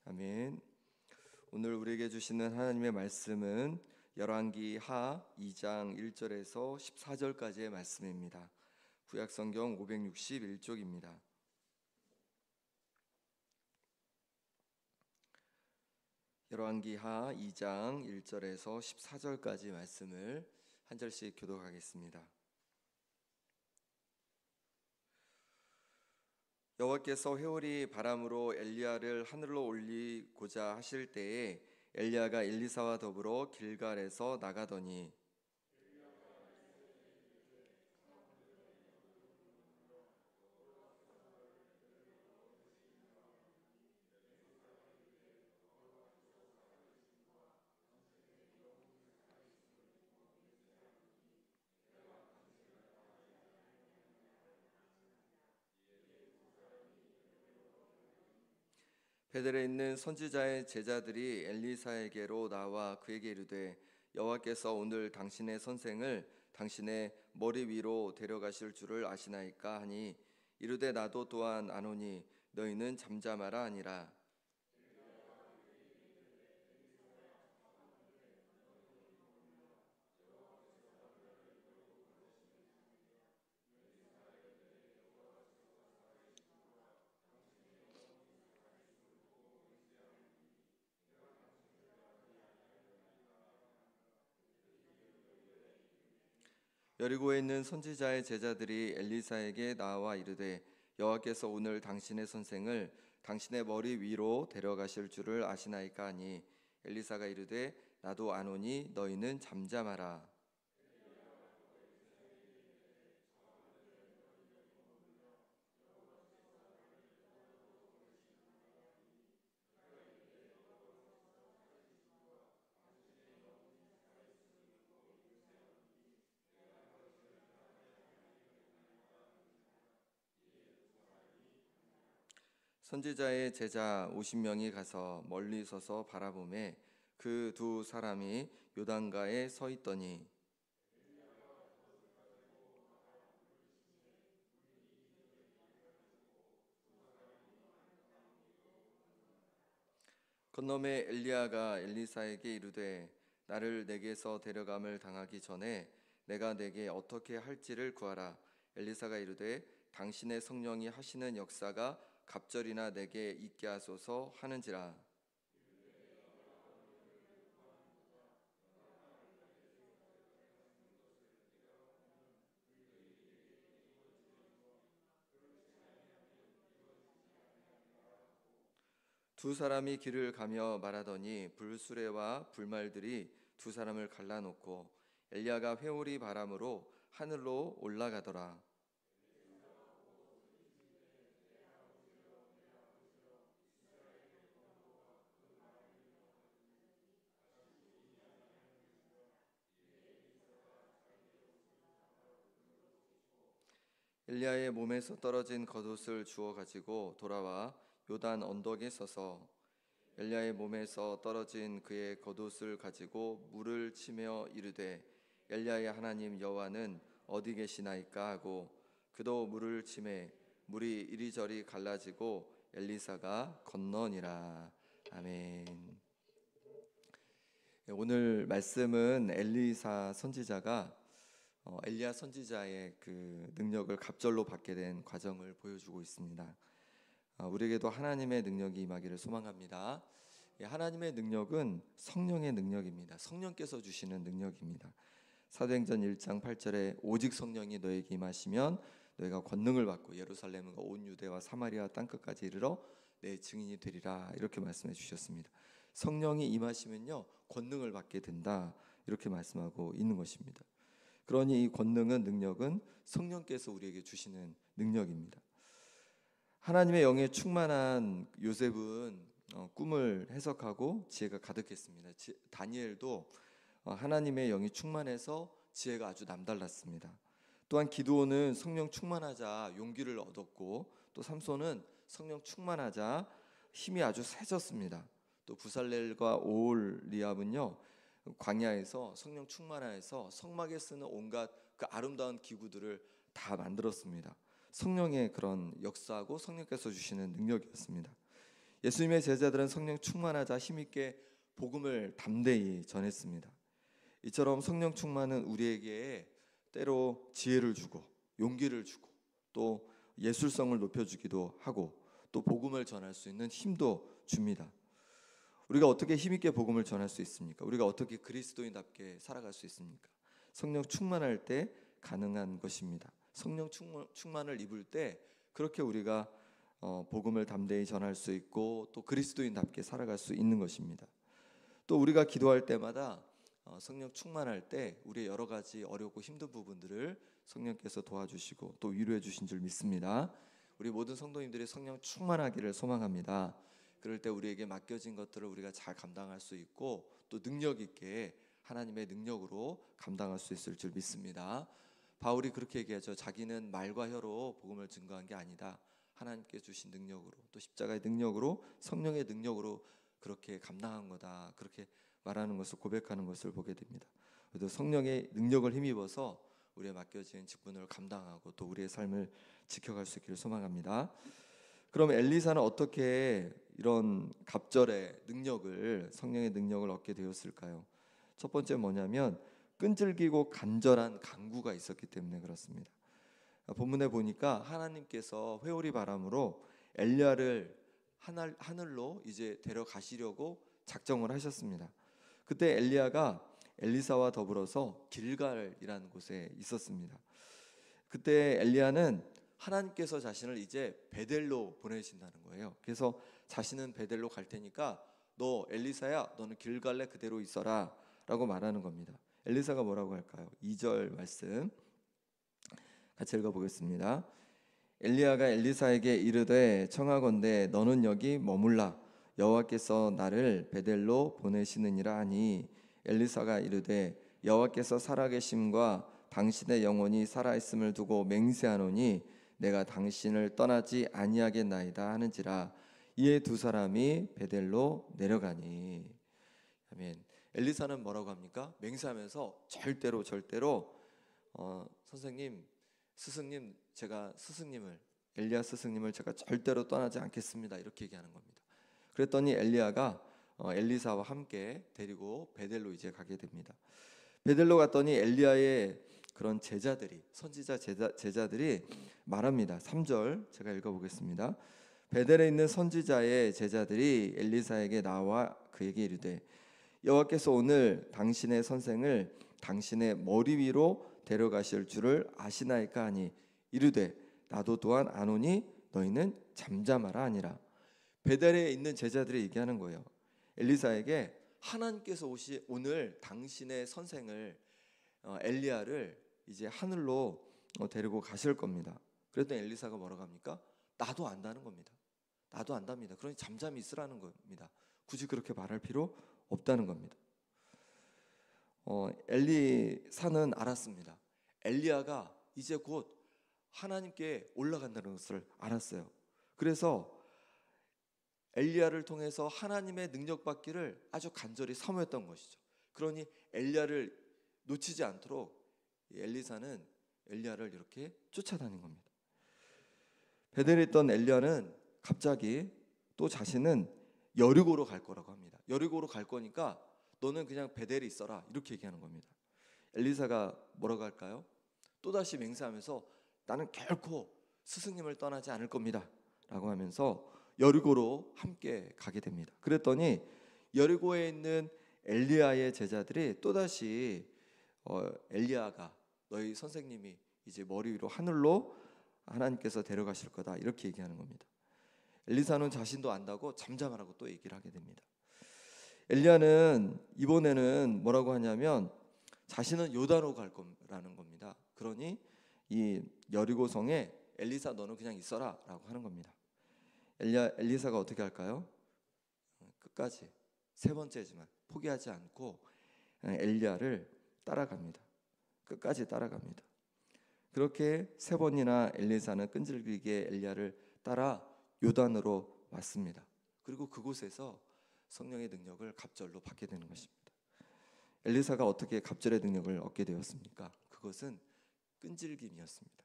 아멘. 오늘 우리에게 주시는 하나님의 말씀은 열왕기 하 2장 1절에서 14절까지의 말씀입니다. 구약성경 561쪽입니다. 열왕기 하 2장 1절에서 14절까지 말씀을 한 절씩 교독하겠습니다. 여호와께서 회오리 바람으로 엘리야를 하늘로 올리고자 하실 때에 엘리야가 엘리사와 더불어 길갈에서 나가더니 베델에 있는 선지자의 제자들이 엘리사에게로 나와 그에게 이르되 여호와께서 오늘 당신의 선생을 당신의 머리 위로 데려가실 줄을 아시나이까 하니 이르되 나도 또한 아노니 너희는 잠잠하라 하니라. 여리고에 있는 선지자의 제자들이 엘리사에게 나와 이르되 여호와께서 오늘 당신의 선생을 당신의 머리 위로 데려가실 줄을 아시나이까 하니 엘리사가 이르되 나도 아노니 너희는 잠잠하라. 선지자의 제자 50명이 가서 멀리 서서 바라보매 그 두 사람이 요단가에 서 있더니 건너매 엘리야가 엘리사에게 이르되 나를 내게서 데려감을 당하기 전에 내가 내게 어떻게 할지를 구하라. 엘리사가 이르되 당신의 성령이 하시는 역사가 갑절이나 내게 있게 하소서 하는지라. 두 사람이 길을 가며 말하더니 불수레와 불말들이 두 사람을 갈라놓고 엘리야가 회오리 바람으로 하늘로 올라가더라. 엘리야의 몸에서 떨어진 겉옷을 주워 가지고 돌아와 요단 언덕에 서서 엘리야의 몸에서 떨어진 그의 겉옷을 가지고 물을 치며 이르되 엘리야의 하나님 여호와는 어디 계시나이까 하고 그도 물을 치매 물이 이리저리 갈라지고 엘리사가 건너니라. 아멘. 오늘 말씀은 엘리사 선지자가 엘리야 선지자의 그 능력을 갑절로 받게 된 과정을 보여주고 있습니다. 우리에게도 하나님의 능력이 임하기를 소망합니다. 하나님의 능력은 성령의 능력입니다. 성령께서 주시는 능력입니다. 사도행전 1장 8절에 오직 성령이 너에게 임하시면 너희가 권능을 받고 예루살렘과 온 유대와 사마리아 땅끝까지 이르러 내 증인이 되리라 이렇게 말씀해 주셨습니다. 성령이 임하시면요 권능을 받게 된다 이렇게 말씀하고 있는 것입니다. 그러니 이 권능은 능력은 성령께서 우리에게 주시는 능력입니다. 하나님의 영에 충만한 요셉은 꿈을 해석하고 지혜가 가득했습니다. 다니엘도 하나님의 영이 충만해서 지혜가 아주 남달랐습니다. 또한 기드온은 성령 충만하자 용기를 얻었고 또 삼손은 성령 충만하자 힘이 아주 세졌습니다. 또 부살렐과 오홀리압은요 광야에서 성령 충만하여서 성막에 쓰는 온갖 그 아름다운 기구들을 다 만들었습니다. 성령의 그런 역사하고 성령께서 주시는 능력이었습니다. 예수님의 제자들은 성령 충만하자 힘있게 복음을 담대히 전했습니다. 이처럼 성령 충만은 우리에게 때로 지혜를 주고 용기를 주고 또 예술성을 높여주기도 하고 또 복음을 전할 수 있는 힘도 줍니다. 우리가 어떻게 힘있게 복음을 전할 수 있습니까? 우리가 어떻게 그리스도인답게 살아갈 수 있습니까? 성령 충만할 때 가능한 것입니다. 성령 충만을 입을 때 그렇게 우리가 복음을 담대히 전할 수 있고 또 그리스도인답게 살아갈 수 있는 것입니다. 또 우리가 기도할 때마다 성령 충만할 때 우리의 여러 가지 어렵고 힘든 부분들을 성령께서 도와주시고 또 위로해 주신 줄 믿습니다. 우리 모든 성도님들이 성령 충만하기를 소망합니다. 그럴 때 우리에게 맡겨진 것들을 우리가 잘 감당할 수 있고 또 능력 있게 하나님의 능력으로 감당할 수 있을 줄 믿습니다. 바울이 그렇게 얘기하죠. 자기는 말과 혀로 복음을 증거한 게 아니다. 하나님께 주신 능력으로 또 십자가의 능력으로 성령의 능력으로 그렇게 감당한 거다. 그렇게 말하는 것을 고백하는 것을 보게 됩니다. 그래도 성령의 능력을 힘입어서 우리의 맡겨진 직분을 감당하고 또 우리의 삶을 지켜갈 수 있기를 소망합니다. 그럼 엘리사는 어떻게 이런 갑절의 능력을 성령의 능력을 얻게 되었을까요? 첫 번째 뭐냐면 끈질기고 간절한 간구가 있었기 때문에 그렇습니다. 본문에 보니까 하나님께서 회오리 바람으로 엘리야를 하늘로 이제 데려가시려고 작정을 하셨습니다. 그때 엘리야가 엘리사와 더불어서 길갈이라는 곳에 있었습니다. 그때 엘리야는 하나님께서 자신을 이제 베델로 보내신다는 거예요. 그래서 자신은 베델로 갈 테니까 너 엘리사야 너는 길갈에 그대로 있어라 라고 말하는 겁니다. 엘리사가 뭐라고 할까요? 2절 말씀 같이 읽어보겠습니다. 엘리야가 엘리사에게 이르되 청하건대 너는 여기 머물라 여호와께서 나를 베델로 보내시느니라 하니 엘리사가 이르되 여호와께서 살아계심과 당신의 영혼이 살아있음을 두고 맹세하노니 내가 당신을 떠나지 아니하겠나이다 하는지라. 이에 두 사람이 베델로 내려가니. 아멘. 엘리사는 뭐라고 합니까? 맹세하면서 절대로 선생님, 스승님, 제가 스승님을 엘리야 스승님을 제가 절대로 떠나지 않겠습니다. 이렇게 얘기하는 겁니다. 그랬더니 엘리야가 엘리사와 함께 데리고 베델로 이제 가게 됩니다. 베델로 갔더니 엘리야의 그런 제자들이 선지자 제자들이 말합니다. 3절 제가 읽어보겠습니다. 베델에 있는 선지자의 제자들이 엘리사에게 나와 그에게 이르되 여호와께서 오늘 당신의 선생을 당신의 머리 위로 데려가실 줄을 아시나이까 하니 이르되 나도 또한 아노니 너희는 잠잠하라 하니라. 베델에 있는 제자들이 얘기하는 거예요. 엘리사에게 하나님께서 오늘 당신의 선생을 엘리야를 이제 하늘로 데리고 가실 겁니다. 그랬더니 엘리사가 뭐라고 합니까? 나도 안다는 겁니다. 나도 안답니다. 그러니 잠잠히 있으라는 겁니다. 굳이 그렇게 말할 필요 없다는 겁니다. 엘리사는 알았습니다. 엘리야가 이제 곧 하나님께 올라간다는 것을 알았어요. 그래서 엘리야를 통해서 하나님의 능력 받기를 아주 간절히 사모했던 것이죠. 그러니 엘리야를 놓치지 않도록 엘리사는 엘리야를 이렇게 쫓아다닌 겁니다. 베델에 있던 엘리야는 갑자기 또 자신은 여리고로 갈 거라고 합니다. 여리고로 갈 거니까 너는 그냥 베델에 있어라 이렇게 얘기하는 겁니다. 엘리사가 뭐라고 할까요? 또다시 맹세하면서 나는 결코 스승님을 떠나지 않을 겁니다 라고 하면서 여리고로 함께 가게 됩니다. 그랬더니 여리고에 있는 엘리야의 제자들이 또다시 엘리야가 너희 선생님이 이제 머리 위로 하늘로 하나님께서 데려가실 거다 이렇게 얘기하는 겁니다. 엘리사는 자신도 안다고 잠잠하라고 또 얘기를 하게 됩니다. 엘리야는 이번에는 뭐라고 하냐면 자신은 요단으로 갈 거라는 겁니다. 그러니 이 여리고성에 엘리사 너는 그냥 있어라 라고 하는 겁니다. 엘리사가 어떻게 할까요? 끝까지 세 번째지만 포기하지 않고 엘리야를 따라갑니다. 끝까지 따라갑니다. 그렇게 세 번이나 엘리사는 끈질기게 엘리야를 따라 요단으로 왔습니다. 그리고 그곳에서 성령의 능력을 갑절로 받게 되는 것입니다. 엘리사가 어떻게 갑절의 능력을 얻게 되었습니까? 그것은 끈질김이었습니다.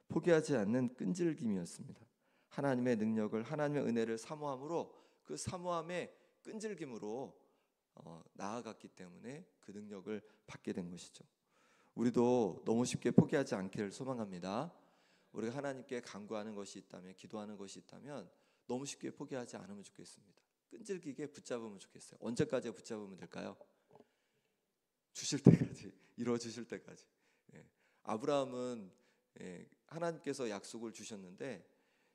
포기하지 않는 끈질김이었습니다. 하나님의 능력을 하나님의 은혜를 사모함으로 그 사모함의 끈질김으로 나아갔기 때문에 그 능력을 받게 된 것이죠. 우리도 너무 쉽게 포기하지 않기를 소망합니다. 우리가 하나님께 간구하는 것이 있다면, 기도하는 것이 있다면 너무 쉽게 포기하지 않으면 좋겠습니다. 끈질기게 붙잡으면 좋겠어요. 언제까지 붙잡으면 될까요? 주실 때까지, 이루어 주실 때까지. 아브라함은 하나님께서 약속을 주셨는데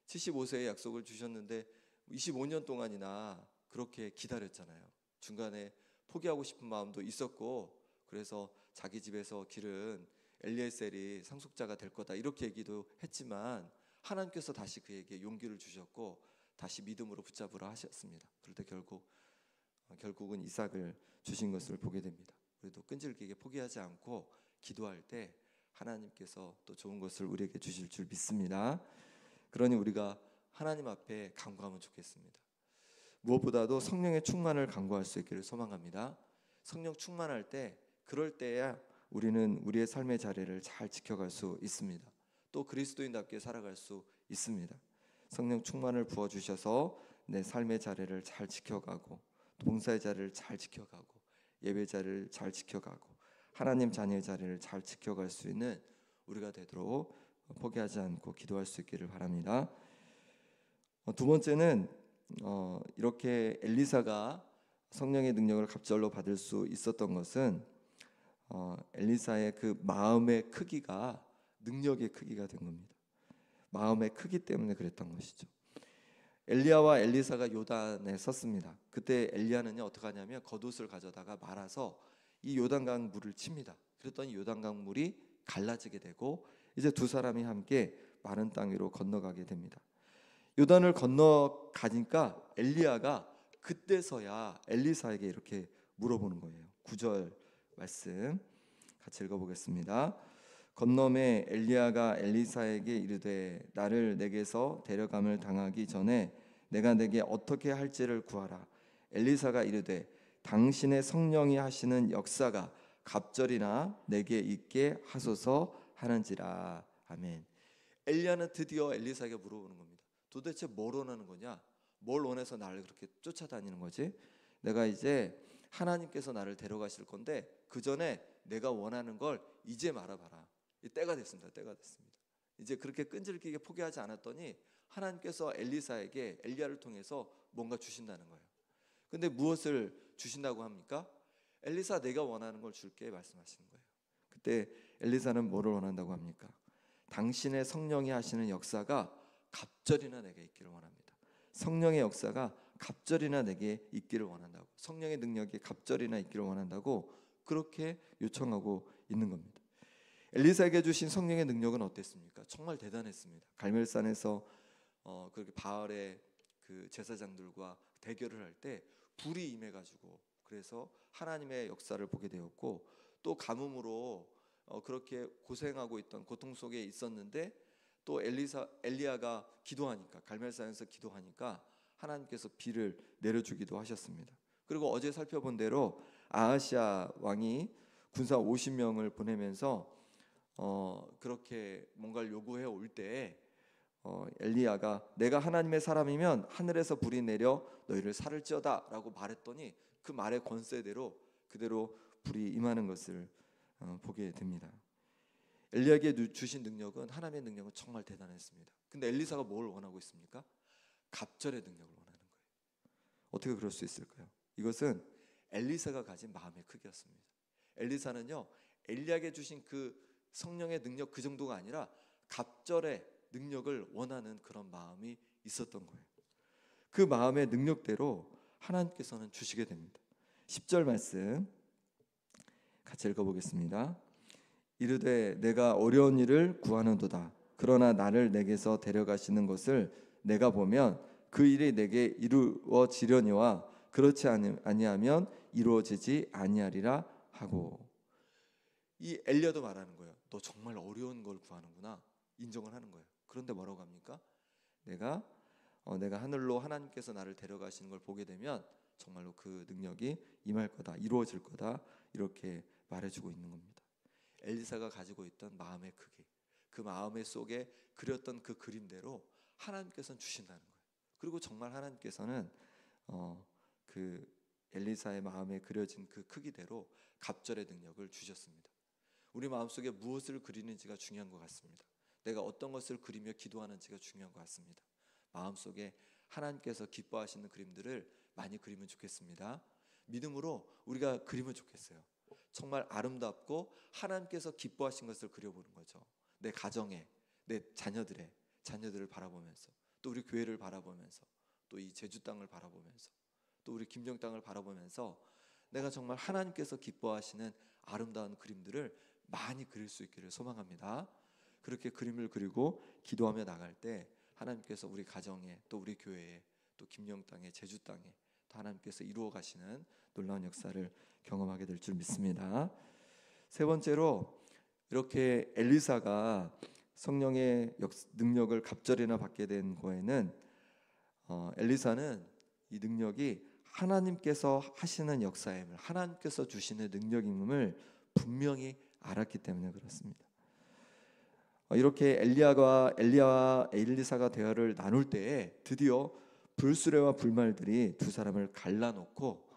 75세에 약속을 주셨는데 25년 동안이나 그렇게 기다렸잖아요. 중간에 포기하고 싶은 마음도 있었고, 그래서 자기 집에서 기른 엘리에셀이 상속자가 될 거다 이렇게 얘기도 했지만 하나님께서 다시 그에게 용기를 주셨고 다시 믿음으로 붙잡으라 하셨습니다. 그럴 때 결국은 이삭을 주신 것을 보게 됩니다. 우리도 끈질기게 포기하지 않고 기도할 때 하나님께서 또 좋은 것을 우리에게 주실 줄 믿습니다. 그러니 우리가 하나님 앞에 간구하면 좋겠습니다. 무엇보다도 성령의 충만을 간구할 수 있기를 소망합니다. 성령 충만할 때, 그럴 때야 우리는 우리의 삶의 자리를 잘 지켜갈 수 있습니다. 또 그리스도인답게 살아갈 수 있습니다. 성령 충만을 부어주셔서 내 삶의 자리를 잘 지켜가고, 봉사의 자리를 잘 지켜가고, 예배 자리를 잘 지켜가고, 하나님 자녀의 자리를 잘 지켜갈 수 있는 우리가 되도록 포기하지 않고 기도할 수 있기를 바랍니다. 두 번째는 이렇게 엘리사가 성령의 능력을 갑절로 받을 수 있었던 것은 엘리사의 그 마음의 크기가 능력의 크기가 된 겁니다. 마음의 크기 때문에 그랬던 것이죠. 엘리야와 엘리사가 요단에 섰습니다. 그때 엘리야는요 어떻게 하냐면 겉옷을 가져다가 말아서 이 요단강 물을 칩니다. 그랬더니 요단강 물이 갈라지게 되고 이제 두 사람이 함께 마른 땅 위로 건너가게 됩니다. 요단을 건너가니까 엘리야가 그때서야 엘리사에게 이렇게 물어보는 거예요. 9절 말씀 같이 읽어보겠습니다. 건너매 엘리야가 엘리사에게 이르되 나를 내게서 데려감을 당하기 전에 내가 내게 어떻게 할지를 구하라. 엘리사가 이르되 당신의 성령이 하시는 역사가 갑절이나 내게 있게 하소서 하는지라. 아멘. 엘리야는 드디어 엘리사에게 물어보는 겁니다. 도대체 뭘 원하는 거냐? 뭘 원해서 나를 그렇게 쫓아다니는 거지? 내가 이제 하나님께서 나를 데려가실 건데 그 전에 내가 원하는 걸 이제 말아봐라. 때가 됐습니다. 때가 됐습니다. 이제 그렇게 끈질기게 포기하지 않았더니 하나님께서 엘리사에게 엘리야를 통해서 뭔가 주신다는 거예요. 근데 무엇을 주신다고 합니까? 엘리사 내가 원하는 걸 줄게 말씀하시는 거예요. 그때 엘리사는 뭐를 원한다고 합니까? 당신의 성령이 하시는 역사가 갑절이나 내게 있기를 원합니다. 성령의 역사가 갑절이나 내게 있기를 원한다고, 성령의 능력이 갑절이나 있기를 원한다고 그렇게 요청하고 있는 겁니다. 엘리사에게 주신 성령의 능력은 어땠습니까? 정말 대단했습니다. 갈멜산에서 그렇게 바알의 그 제사장들과 대결을 할 때 불이 임해가지고 그래서 하나님의 역사를 보게 되었고, 또 가뭄으로 그렇게 고생하고 있던 고통 속에 있었는데 또 엘리야가 기도하니까, 갈멜산에서 기도하니까 하나님께서 비를 내려주기도 하셨습니다. 그리고 어제 살펴본 대로 아하시아 왕이 군사 50명을 보내면서 그렇게 뭔가를 요구해 올 때 엘리야가 내가 하나님의 사람이면 하늘에서 불이 내려 너희를 살을지어다 라고 말했더니 그 말의 권세대로 그대로 불이 임하는 것을 보게 됩니다. 엘리야에게 주신 능력은, 하나님의 능력은 정말 대단했습니다. 근데 엘리사가 뭘 원하고 있습니까? 갑절의 능력을 원하는 거예요. 어떻게 그럴 수 있을까요? 이것은 엘리사가 가진 마음의 크기였습니다. 엘리사는요 엘리야에게 주신 그 성령의 능력 그 정도가 아니라 갑절의 능력을 원하는 그런 마음이 있었던 거예요. 그 마음의 능력대로 하나님께서는 주시게 됩니다. 10절 말씀 같이 읽어보겠습니다. 이르되 내가 어려운 일을 구하는도다. 그러나 나를 내게서 데려가시는 것을 내가 보면 그 일이 내게 이루어지려니와 그렇지 아니하면 이루어지지 아니하리라 하고. 이 엘리야도 말하는 거예요. 너 정말 어려운 걸 구하는구나. 인정을 하는 거예요. 그런데 뭐라고 합니까? 내가 하늘로 하나님께서 나를 데려가시는 걸 보게 되면 정말로 그 능력이 임할 거다, 이루어질 거다, 이렇게 말해주고 있는 겁니다. 엘리사가 가지고 있던 마음의 크기, 그 마음의 속에 그렸던 그 그림대로 하나님께서는 주신다는 거예요. 그리고 정말 하나님께서는 그 엘리사의 마음에 그려진 그 크기대로 갑절의 능력을 주셨습니다. 우리 마음속에 무엇을 그리는지가 중요한 것 같습니다. 내가 어떤 것을 그리며 기도하는지가 중요한 것 같습니다. 마음속에 하나님께서 기뻐하시는 그림들을 많이 그리면 좋겠습니다. 믿음으로 우리가 그리면 좋겠어요. 정말 아름답고 하나님께서 기뻐하신 것을 그려보는 거죠. 내 가정에, 내 자녀들을 바라보면서, 또 우리 교회를 바라보면서, 또 이 제주 땅을 바라보면서, 또 우리 김정 땅을 바라보면서 내가 정말 하나님께서 기뻐하시는 아름다운 그림들을 많이 그릴 수 있기를 소망합니다. 그렇게 그림을 그리고 기도하며 나갈 때 하나님께서 우리 가정에, 또 우리 교회에, 또 김영 땅에, 제주 땅에 또 하나님께서 이루어 가시는 놀라운 역사를 경험하게 될 줄 믿습니다. 세 번째로, 이렇게 엘리사가 성령의 능력을 갑절이나 받게 된 거에는 엘리사는 이 능력이 하나님께서 하시는 역사임을, 하나님께서 주시는 능력임을 분명히 알았기 때문에 그렇습니다. 이렇게 엘리야와 엘리사가 대화를 나눌 때에 드디어 불수레와 불말들이 두 사람을 갈라놓고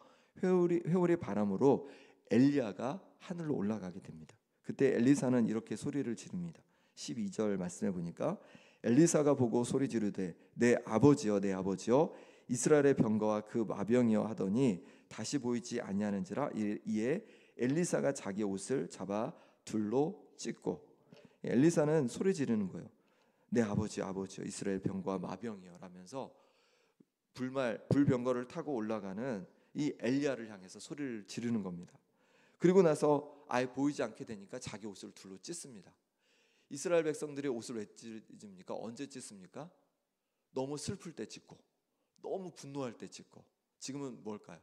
회오리 바람으로 엘리야가 하늘로 올라가게 됩니다. 그때 엘리사는 이렇게 소리를 지릅니다. 12절 말씀해 보니까 엘리사가 보고 소리 지르되 내 아버지여 내 아버지여 이스라엘의 병거와 그 마병이여 하더니 다시 보이지 아니하는지라. 이에 엘리사가 자기 옷을 잡아 둘로 찢고, 엘리사는 소리 지르는 거예요. 내 아버지여 이스라엘 병거와 마병이여 라면서 불병거를 타고 올라가는 이 엘리야를 향해서 소리를 지르는 겁니다. 그리고 나서 아예 보이지 않게 되니까 자기 옷을 둘로 찢습니다. 이스라엘 백성들이 옷을 왜 찢습니까? 언제 찢습니까? 너무 슬플 때 찢고, 너무 분노할 때 찢고. 지금은 뭘까요?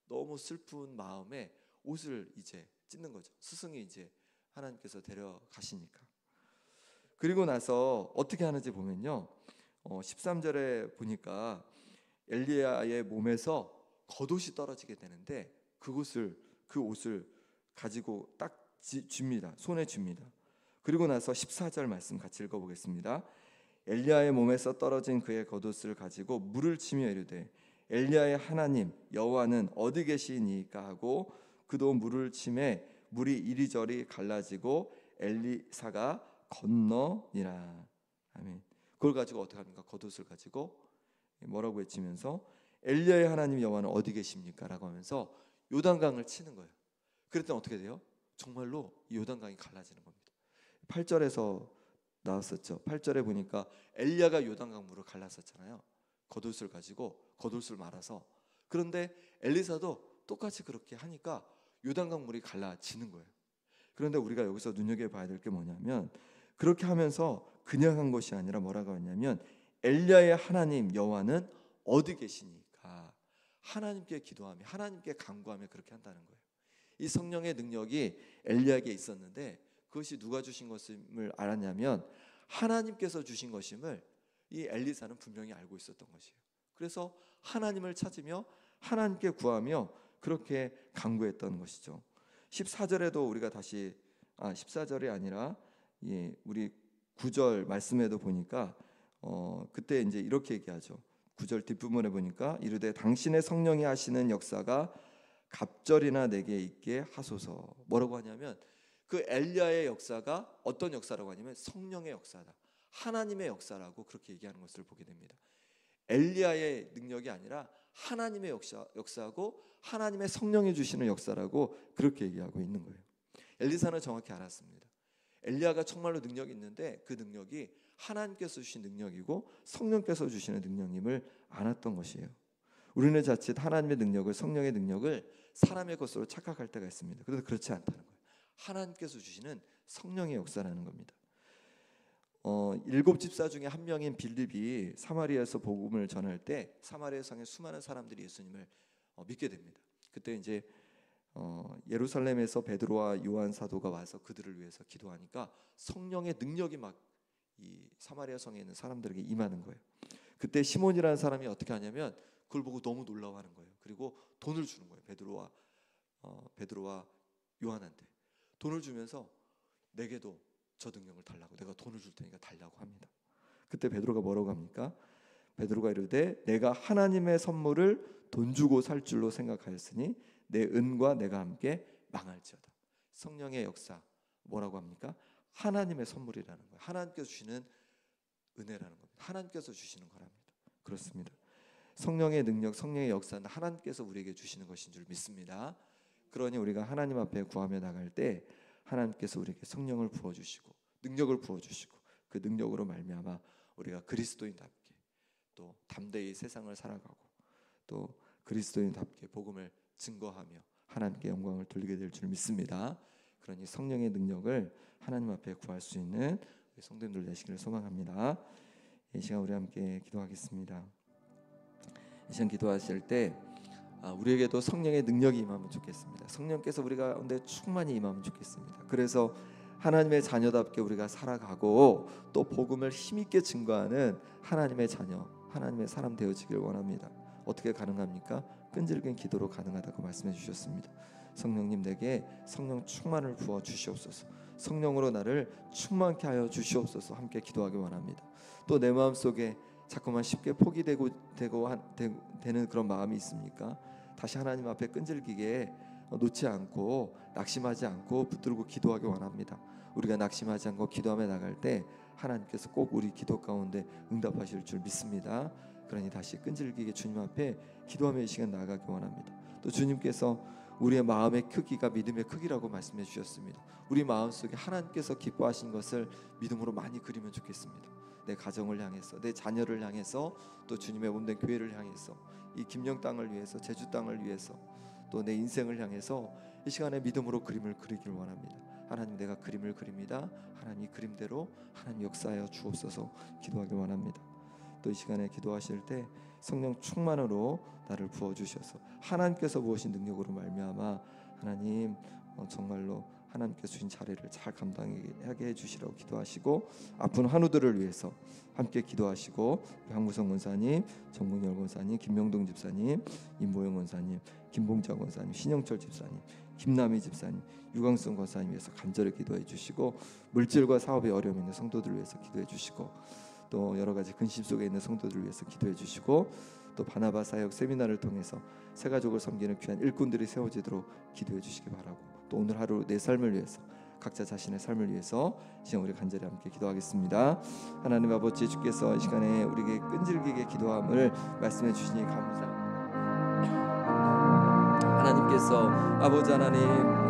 너무 슬픈 마음에 옷을 이제 찢는 거죠. 스승이 이제 하나님께서 데려가시니까. 그리고 나서 어떻게 하는지 보면요, 13절에 보니까 엘리야의 몸에서 겉옷이 떨어지게 되는데 그 옷을 가지고 딱 줍니다. 손에 줍니다. 그리고 나서 14절 말씀 같이 읽어보겠습니다. 엘리야의 몸에서 떨어진 그의 겉옷을 가지고 물을 치며 이르되 엘리야의 하나님 여호와는 어디 계시니까 하고 그도 물을 치매 물이 이리저리 갈라지고 엘리사가 건너니라. 아멘. 그걸 가지고 어떻게 합니까? 겉옷을 가지고 뭐라고 외치면서 엘리야의 하나님 여호와는 어디 계십니까? 라고 하면서 요단강을 치는 거예요. 그랬더니 어떻게 돼요? 정말로 이 요단강이 갈라지는 겁니다. 8절에서 나왔었죠. 8절에 보니까 엘리야가 요단강 물을 갈랐었잖아요. 겉옷을 가지고 겉옷을 말아서. 그런데 엘리사도 똑같이 그렇게 하니까 요단강 물이 갈라지는 거예요. 그런데 우리가 여기서 눈여겨봐야 될 게 뭐냐면, 그렇게 하면서 그냥 한 것이 아니라 뭐라고 했냐면 엘리야의 하나님 여호와는 어디 계시니까 하나님께 기도하며 하나님께 간구하며 그렇게 한다는 거예요. 이 성령의 능력이 엘리야에게 있었는데 그것이 누가 주신 것임을 알았냐면 하나님께서 주신 것임을 이 엘리사는 분명히 알고 있었던 것이에요. 그래서 하나님을 찾으며 하나님께 구하며 그렇게 간구했던 것이죠. 14절에도 우리가 다시 14절이 아니라 우리 9절 말씀에도 보니까 그때 이제 이렇게 얘기하죠. 9절 뒷부분에 보니까 이르되 당신의 성령이 하시는 역사가 갑절이나 내게 있게 하소서. 뭐라고 하냐면 그 엘리야의 역사가 어떤 역사라고 하냐면 성령의 역사다, 하나님의 역사라고 그렇게 얘기하는 것을 보게 됩니다. 엘리야의 능력이 아니라 하나님의 역사고 하나님의 성령이 주시는 역사라고 그렇게 얘기하고 있는 거예요. 엘리사는 정확히 알았습니다. 엘리야가 정말로 능력이 있는데 그 능력이 하나님께서 주신 능력이고 성령께서 주시는 능력임을 알았던 것이에요. 우리는 자칫 하나님의 능력을, 성령의 능력을 사람의 것으로 착각할 때가 있습니다. 그래서 그렇지 않다는 거예요. 하나님께서 주시는 성령의 역사라는 겁니다. 7 집사 중에 한 명인 빌립이 사마리아에서 복음을 전할 때 사마리아 성에 수많은 사람들이 예수님을 믿게 됩니다. 그때 이제 예루살렘에서 베드로와 요한 사도가 와서 그들을 위해서 기도하니까 성령의 능력이 막 이 사마리아 성에 있는 사람들에게 임하는 거예요. 그때 시몬이라는 사람이 어떻게 하냐면 그걸 보고 너무 놀라워하는 거예요. 그리고 돈을 주는 거예요. 베드로와 요한한테 돈을 주면서 내게도 저 능력을 달라고, 내가 돈을 줄 테니까 달라고 합니다. 그때 베드로가 뭐라고 합니까? 베드로가 이르되 내가 하나님의 선물을 돈 주고 살 줄로 생각하였으니 내 은과 내가 함께 망할지어다. 성령의 역사 뭐라고 합니까? 하나님의 선물이라는 거예요. 하나님께서 주시는 은혜라는 겁니다. 하나님께서 주시는 거랍니다. 그렇습니다. 성령의 능력, 성령의 역사는 하나님께서 우리에게 주시는 것인 줄 믿습니다. 그러니 우리가 하나님 앞에 구하며 나갈 때 하나님께서 우리에게 성령을 부어주시고 능력을 부어주시고 그 능력으로 말미암아 우리가 그리스도인답게 또 담대히 세상을 살아가고 또 그리스도인답게 복음을 증거하며 하나님께 영광을 돌리게 될 줄 믿습니다. 그러니 성령의 능력을 하나님 앞에 구할 수 있는 성도님들 되시기를 소망합니다. 이 시간 우리 함께 기도하겠습니다. 이 시간 기도하실 때 우리에게도 성령의 능력이 임하면 좋겠습니다. 성령께서 우리 가운데 충만히 임하면 좋겠습니다. 그래서 하나님의 자녀답게 우리가 살아가고 또 복음을 힘있게 증거하는 하나님의 자녀, 하나님의 사람 되어지길 원합니다. 어떻게 가능합니까? 끈질긴 기도로 가능하다고 말씀해 주셨습니다. 성령님 내게 성령 충만을 부어 주시옵소서. 성령으로 나를 충만케 하여 주시옵소서. 함께 기도하기 원합니다. 또 내 마음속에 자꾸만 쉽게 포기되고 되는 그런 마음이 있습니까? 다시 하나님 앞에 끈질기게 놓지 않고 낙심하지 않고 붙들고 기도하기 원합니다. 우리가 낙심하지 않고 기도하며 나갈 때 하나님께서 꼭 우리 기도 가운데 응답하실 줄 믿습니다. 그러니 다시 끈질기게 주님 앞에 기도하며 이 시간 나아가기 원합니다. 또 주님께서 우리의 마음의 크기가 믿음의 크기라고 말씀해 주셨습니다. 우리 마음속에 하나님께서 기뻐하신 것을 믿음으로 많이 그리면 좋겠습니다. 내 가정을 향해서, 내 자녀를 향해서, 또 주님의 몸된 교회를 향해서, 이 김영 땅을 위해서, 제주 땅을 위해서, 또 내 인생을 향해서 이 시간에 믿음으로 그림을 그리길 원합니다. 하나님 내가 그림을 그립니다. 하나님 이 그림대로 하나님 역사하여 주옵소서 기도하길 원합니다. 또 이 시간에 기도하실 때 성령 충만으로 나를 부어주셔서 하나님께서 부으신 능력으로 말미암아 하나님 정말로 하나님께서 주신 자리를 잘 감당하게 해주시라고 기도하시고 아픈 환우들을 위해서 함께 기도하시고 황무성 권사님, 정국열 권사님, 김명동 집사님, 임보영 권사님, 김봉자 권사님, 신영철 집사님, 김남희 집사님, 유광순 권사님 위해서 간절히 기도해 주시고 물질과 사업에 어려움이 있는 성도들을 위해서 기도해 주시고 또 여러 가지 근심 속에 있는 성도들을 위해서 기도해 주시고 또 바나바 사역 세미나를 통해서 새 가족을 섬기는 귀한 일꾼들이 세워지도록 기도해 주시기 바라고 또 오늘 하루 내 삶을 위해서 각자 자신의 삶을 위해서 이 시간 우리 간절히 함께 기도하겠습니다. 하나님 아버지 주께서 이 시간에 우리에게 끈질기게 기도함을 말씀해 주시니 감사합니다. 하나님께서 아버지 하나님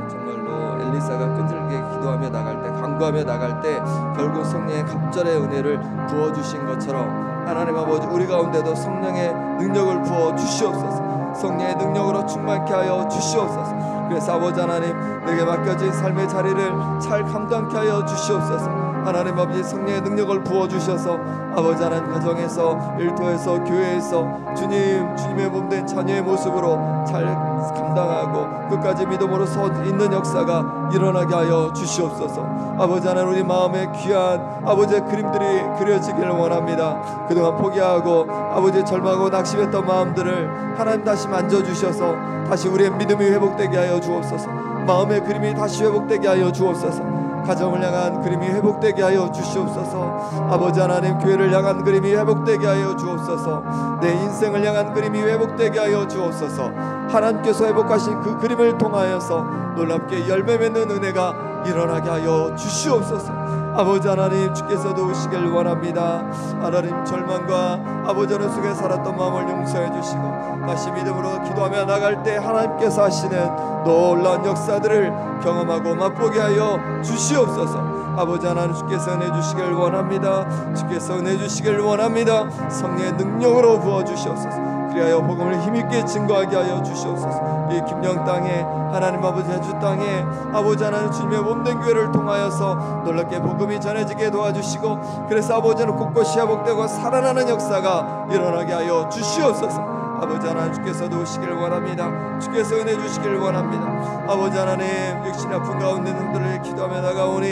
정말로 엘리사가 끈질기게 기도하며 나갈 때 간구하며 나갈 때 결국 성령의 갑절의 은혜를 부어주신 것처럼 하나님 아버지 우리 가운데도 성령의 능력을 부어 주시옵소서. 성령의 능력으로 충만케 하여 주시옵소서. 그래서 아버지 하나님 내게 맡겨진 삶의 자리를 잘 감당케 하여 주시옵소서. 하나님 아버지 성령의 능력을 부어주셔서 아버지 하나님 가정에서 일터에서 교회에서 주님의 몸된 자녀의 모습으로 잘 감당하고 끝까지 믿음으로 서 있는 역사가 일어나게 하여 주시옵소서. 아버지 하나님 우리 마음에 귀한 아버지의 그림들이 그려지기를 원합니다. 그동안 포기하고 아버지 절망하고 낙심했던 마음들을 하나님 다시 만져주셔서 다시 우리의 믿음이 회복되게 하여 주옵소서. 마음의 그림이 다시 회복되게 하여 주옵소서. 가정을 향한 그림이 회복되게 하여 주시옵소서. 아버지 하나님 교회를 향한 그림이 회복되게 하여 주옵소서. 내 인생을 향한 그림이 회복되게 하여 주옵소서. 하나님께서 회복하신 그 그림을 통하여서 놀랍게 열매 맺는 은혜가 일어나게 하여 주시옵소서. 아버지 하나님 주께서도 오시길 원합니다. 하나님 절망과 아버지 하나님 속에 살았던 마음을 용서해 주시고 다시 믿음으로 기도하며 나갈 때 하나님께서 하시는 놀라운 역사들을 경험하고 맛보게 하여 주시옵소서. 아버지 하나님 주께서 은혜 주시길 원합니다. 주께서 은혜 주시길 원합니다. 성령의 능력으로 부어주시옵소서. 그리하여 복음을 힘있게 증거하게 하여 주시옵소서. 이 김영 땅에 하나님 아버지 제주 땅에 아버지 하나님 주님의 몸된 교회를 통하여서 놀랍게 복음이 전해지게 도와주시고 그래서 아버지는 곳곳이 회복되고 살아나는 역사가 일어나게 하여 주시옵소서. 아버지 하나님 주께서도 오시길 원합니다. 주께서 은혜 주시길 원합니다. 아버지 하나님 육신이 아픈 가운데 성도를 기도하며 나가오니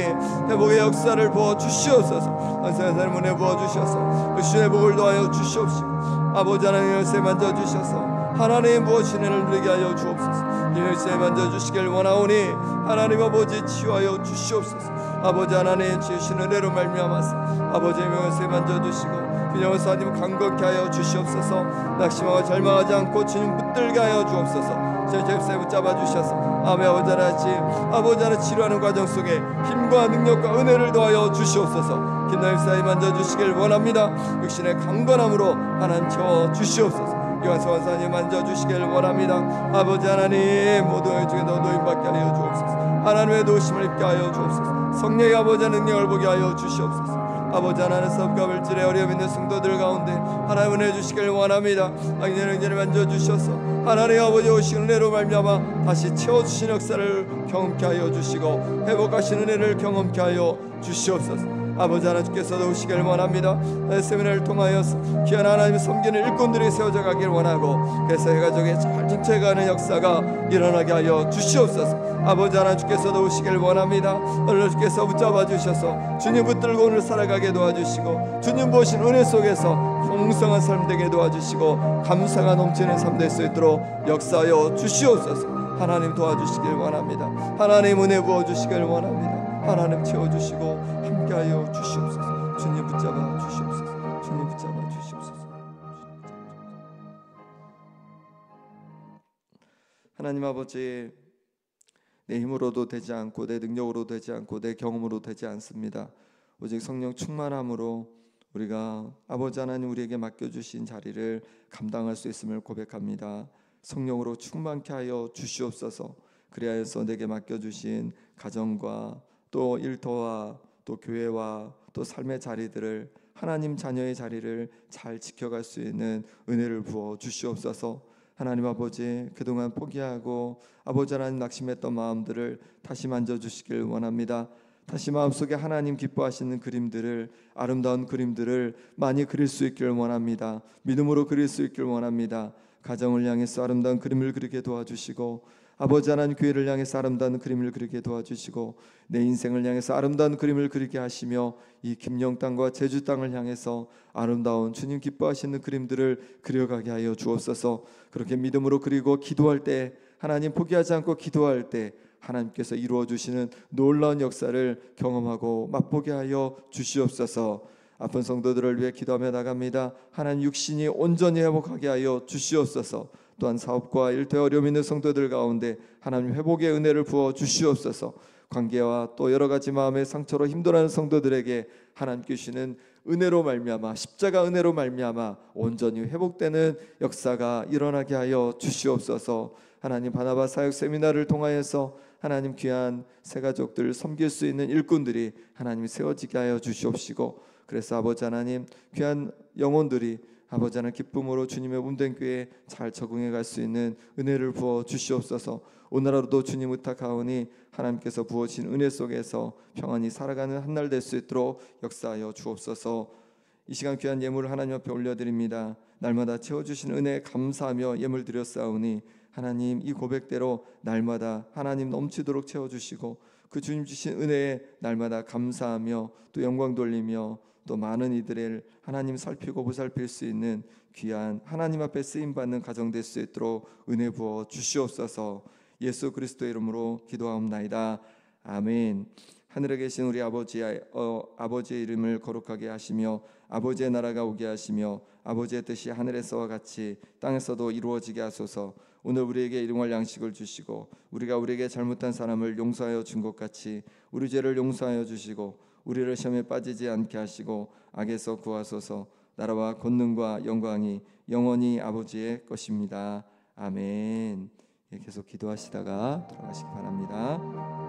회복의 역사를 부어 주시옵소서. 항상 삶 은혜 부어 주셔서 주의 복을 더하여 주시옵시고 아버지 하나님 열쇠 만져주셔서 하나님 무엇이 은혜를 누리게 하여 주옵소서. 열쇠 만져주시길 원하오니 하나님 아버지 치유하여 주시옵소서. 아버지 하나님 주신 은혜로 말미암아서 아버지의 명예세 만져주시고 균형 없어 하나님 강건케 하여 주시옵소서. 낙심하고 절망하지 않고 주님 붙들게 하여 주옵소서. 제 잽싸게 붙잡아 주셔서 아버지 하나님 치료하는 과정 속에 힘과 능력과 은혜를 더하여 주시옵소서. 김나임 사이 만져주시길 원합니다. 육신의 강건함으로 하나님 채워 주시옵소서. 이완서 원사님 만져주시길 원합니다. 아버지 하나님 모두의 중에 너 노임받게 하여 주옵소서. 하나님의 도우심을 입게 하여 주옵소서. 성령의 아버지의 능력을 보게 하여 주시옵소서. 아버지 하나님 사업과 물질에 어려움 있는 성도들 가운데 하나님 은혜 주시길 원합니다. 악년을 만져주셔서 하나님 아버지 오신 은혜로 말미암아 다시 채워주신 역사를 경험케 하여 주시고 회복하신 은혜를 경험케 하여 주시옵소서. 아버지 하나님께서도 오시길 원합니다. 세미나를 통하여서 귀한 하나님의 섬기는 일꾼들이 세워져 가길 원하고 그래서 해가족에 잘 정체가는 역사가 일어나게 하여 주시옵소서. 아버지 하나님께서도 오시길 원합니다. 오늘 주께서 붙잡아 주셔서 주님 붙들고 오늘 살아가게 도와주시고 주님 보신 은혜 속에서 풍성한 삶 되게 도와주시고 감사가 넘치는 삶 될 수 있도록 역사하여 주시옵소서. 하나님 도와주시길 원합니다. 하나님 은혜 부어주시길 원합니다. 하나님 채워주시고 함께하여 주시옵소서. 주님 붙잡아 주시옵소서. 주님 붙잡아 주시옵소서. 하나님 아버지, 내 힘으로도 되지 않고 내 능력으로 되지 않고 내 경험으로 되지 않습니다. 오직 성령 충만함으로 우리가 아버지 하나님 우리에게 맡겨주신 자리를 감당할 수 있음을 고백합니다. 성령으로 충만케 하여 주시옵소서. 그리하여서 내게 맡겨주신 가정과 또 일터와 또 교회와 또 삶의 자리들을 하나님 자녀의 자리를 잘 지켜갈 수 있는 은혜를 부어 주시옵소서. 하나님 아버지, 그동안 포기하고 아버지 하나님 낙심했던 마음들을 다시 만져주시길 원합니다. 다시 마음속에 하나님 기뻐하시는 그림들을, 아름다운 그림들을 많이 그릴 수 있길 원합니다. 믿음으로 그릴 수 있길 원합니다. 가정을 향해서 아름다운 그림을 그리게 도와주시고 아버지 하나님 교회를 향해서 아름다운 그림을 그리게 도와주시고 내 인생을 향해서 아름다운 그림을 그리게 하시며 이 김영 땅과 제주 땅을 향해서 아름다운 주님 기뻐하시는 그림들을 그려가게 하여 주옵소서. 그렇게 믿음으로 그리고 기도할 때 하나님 포기하지 않고 기도할 때 하나님께서 이루어 주시는 놀라운 역사를 경험하고 맛보게 하여 주시옵소서. 아픈 성도들을 위해 기도하며 나갑니다. 하나님 육신이 온전히 회복하게 하여 주시옵소서. 또한 사업과 일터에 어려움 있는 성도들 가운데 하나님 회복의 은혜를 부어 주시옵소서. 관계와 또 여러 가지 마음의 상처로 힘들어하는 성도들에게 하나님께 주시는 은혜로 말미암아 십자가 은혜로 말미암아 온전히 회복되는 역사가 일어나게 하여 주시옵소서. 하나님 바나바 사역 세미나를 통하여서 하나님 귀한 새 가족들 섬길 수 있는 일꾼들이 하나님 세워지게 하여 주시옵시고 그래서 아버지 하나님 귀한 영혼들이 아버지 하나님 기쁨으로 주님의 몸된 교회에 잘 적응해 갈 수 있는 은혜를 부어 주시옵소서. 오늘 하루도 주님 의탁하오니 하나님께서 부어진 은혜 속에서 평안히 살아가는 한 날 될 수 있도록 역사하여 주옵소서. 이 시간 귀한 예물을 하나님 앞에 올려드립니다. 날마다 채워주신 은혜에 감사하며 예물 드렸사오니 하나님 이 고백대로 날마다 하나님 넘치도록 채워주시고 그 주님 주신 은혜에 날마다 감사하며 또 영광 돌리며 또 많은 이들을 하나님 살피고 보살필 수 있는 귀한 하나님 앞에 쓰임받는 가정 될 수 있도록 은혜 부어 주시옵소서. 예수 그리스도의 이름으로 기도하옵나이다. 아멘. 하늘에 계신 우리 아버지의 이름을 거룩하게 하시며 아버지의 나라가 오게 하시며 아버지의 뜻이 하늘에서와 같이 땅에서도 이루어지게 하소서. 오늘 우리에게 일용할 양식을 주시고 우리가 우리에게 잘못한 사람을 용서하여 준 것 같이 우리 죄를 용서하여 주시고 우리를 시험에 빠지지 않게 하시고 악에서 구하소서. 나라와 권능과 영광이 영원히 아버지의 것입니다. 아멘. 계속 기도하시다가 돌아가시기 바랍니다.